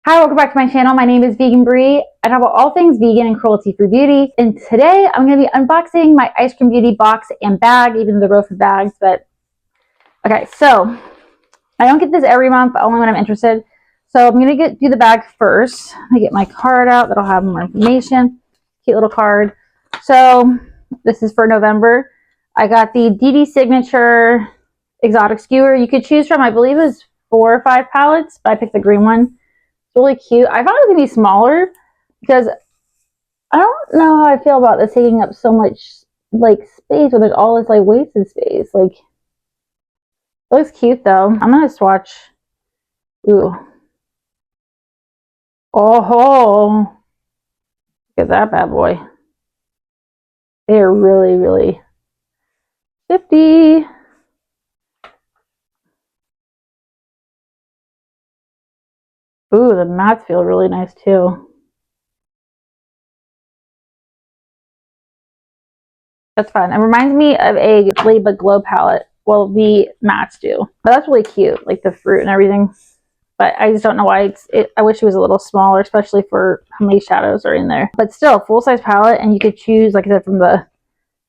Hi, welcome back to my channel. My name is Vegan Bree. I talk about all things vegan and cruelty-free beauty. And today I'm going to be unboxing my Ice Cream Beauty box and bag, even though they're both bags. But okay, so I don't get this every month, only when I'm interested. So I'm going to do the bag first. I get my card out. That'll have more information. Cute little card. So this is for November. I got the dede Signature Exotic Skewer. You could choose from, I believe it was 4 or 5 palettes, but I picked the green one. Really cute. I thought it was gonna be smaller because I don't know how I feel about this taking up so much like space when there's all this like wasted space. Like, it looks cute though. I'm gonna swatch. Ooh. Oh, look at that bad boy. They are really, really shifty. Ooh, the mats feel really nice too. That's fun. It reminds me of a But Glow palette. Well, the mats do. But that's really cute, like the fruit and everything. But I just don't know why I wish it was a little smaller, especially for how many shadows are in there. But still, full-size palette, and you could choose, like I said, it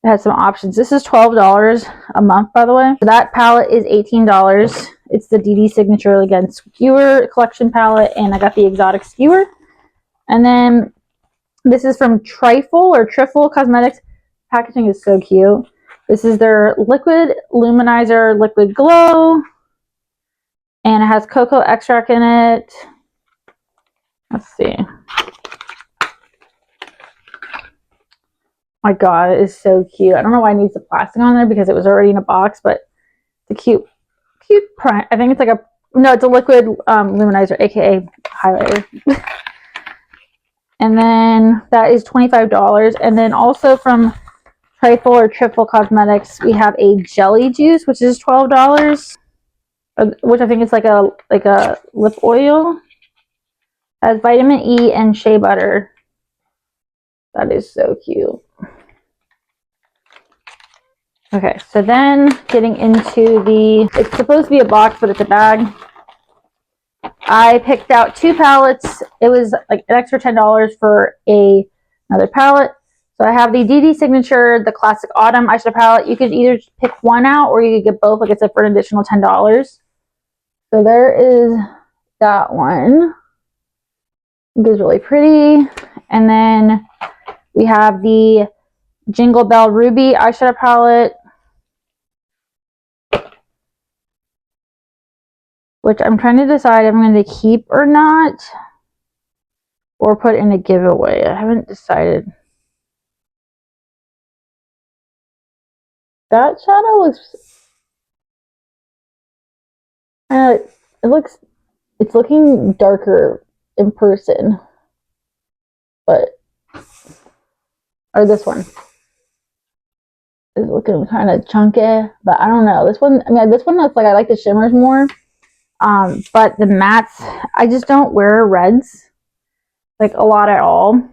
has some options. This is $12 a month, by the way. So that palette is $18. It's the dede Signature, again, Skewer Collection palette, and I got the Exotic Skewer. And then this is from Trifle Cosmetics. Packaging is so cute. This is their Liquid Luminizer Liquid Glow. And it has cocoa extract in it. Let's see. My God, it is so cute. I don't know why it needs the plastic on there because it was already in a box, but it's a cute print. I think it's like it's a liquid luminizer, aka highlighter. And then that is $25. And then also from Trifle Cosmetics, we have a jelly juice, which is $12. Which I think is like a lip oil. It has vitamin E and shea butter. That is so cute. Okay, so then getting into it's supposed to be a box, but it's a bag. I picked out 2 palettes. It was like an extra $10 for another palette. So I have the dede Signature, the Classic Autumn eyeshadow palette. You could either pick one out or you could get both, like I said, for an additional $10. So there is that one. It is really pretty. And then we have the Jingle Bell Ruby eyeshadow palette, which I'm trying to decide if I'm going to keep or not, or put in a giveaway. I haven't decided. That shadow looks, it's looking darker in person, but, or this one is looking kind of chunky, but I don't know. This one, this one looks like I like the shimmers more. But the mattes, I just don't wear reds like a lot at all.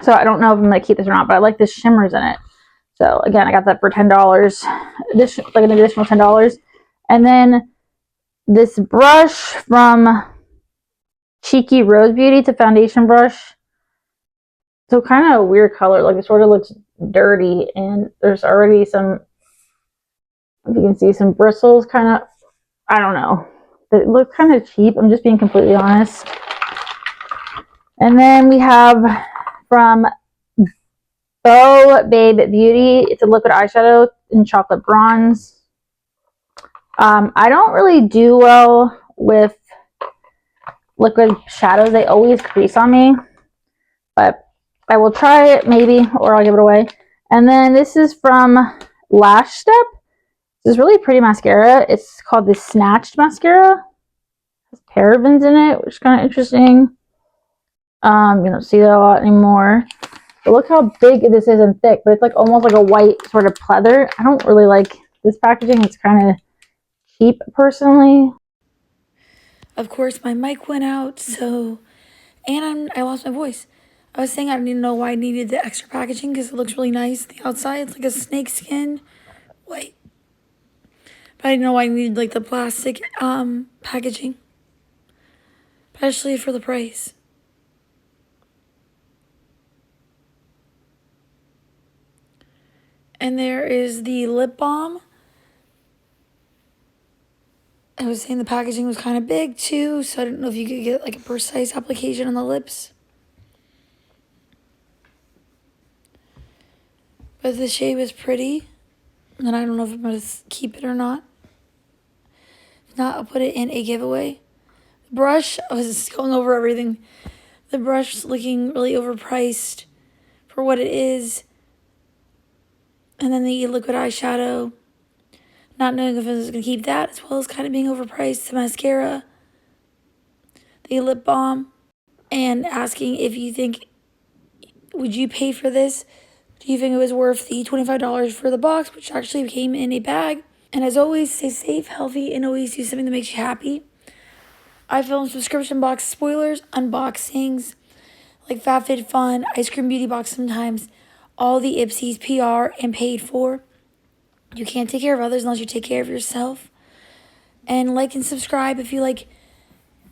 So I don't know if I'm going to keep this or not, but I like the shimmers in it. So again, I got that for $10. This like an additional $10. And then this brush from Cheeky Rose Beauty, it's a foundation brush. So kind of a weird color, like it sort of looks dirty, and there's already some, if you can see, some bristles kind of, I don't know. It looks kind of cheap. I'm just being completely honest. And then we have from Bow Babe Beauty. It's a liquid eyeshadow in chocolate bronze. I don't really do well with liquid shadows. They always crease on me. But I will try it maybe, or I'll give it away. And then this is from Lash Step. This is really pretty mascara. It's called the Snatched Mascara. It has parabens in it, which is kind of interesting. You don't see that a lot anymore. But look how big this is and thick, but it's like almost like a white sort of pleather. I don't really like this packaging. It's kind of cheap personally. Of course, my mic went out, so, and I lost my voice. I was saying I didn't know why I needed the extra packaging because it looks really nice. The outside, it's like a snake skin. Wait. But I didn't know why I needed like the plastic packaging. But especially for the price. And there is the lip balm. I was saying the packaging was kind of big too, so I didn't know if you could get like a precise application on the lips. But the shade was pretty, and I don't know if I'm going to keep it or not. If not, I'll put it in a giveaway. The brush, I was just going over everything. The brush is looking really overpriced for what it is. And then the liquid eyeshadow, not knowing if I was going to keep that, as well as kind of being overpriced. The mascara, the lip balm, and asking if you think, would you pay for this? Do you think it was worth the $25 for the box, which actually came in a bag? And as always, stay safe, healthy, and always do something that makes you happy. I film subscription box spoilers, unboxings, like FabFitFun, Ice Cream Beauty Box sometimes, all the Ipsy's PR and paid for. You can't take care of others unless you take care of yourself. And like and subscribe if you like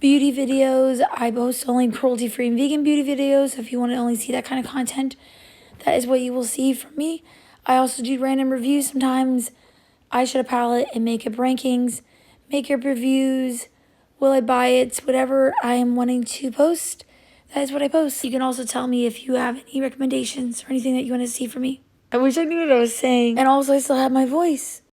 beauty videos. I post only cruelty-free and vegan beauty videos. So if you want to only see that kind of content, that is what you will see from me. I also do random reviews sometimes, eyeshadow palette and makeup rankings, makeup reviews, will I buy it, whatever I am wanting to post. That is what I post. You can also tell me if you have any recommendations or anything that you want to see from me. I wish I knew what I was saying. And also I still have my voice.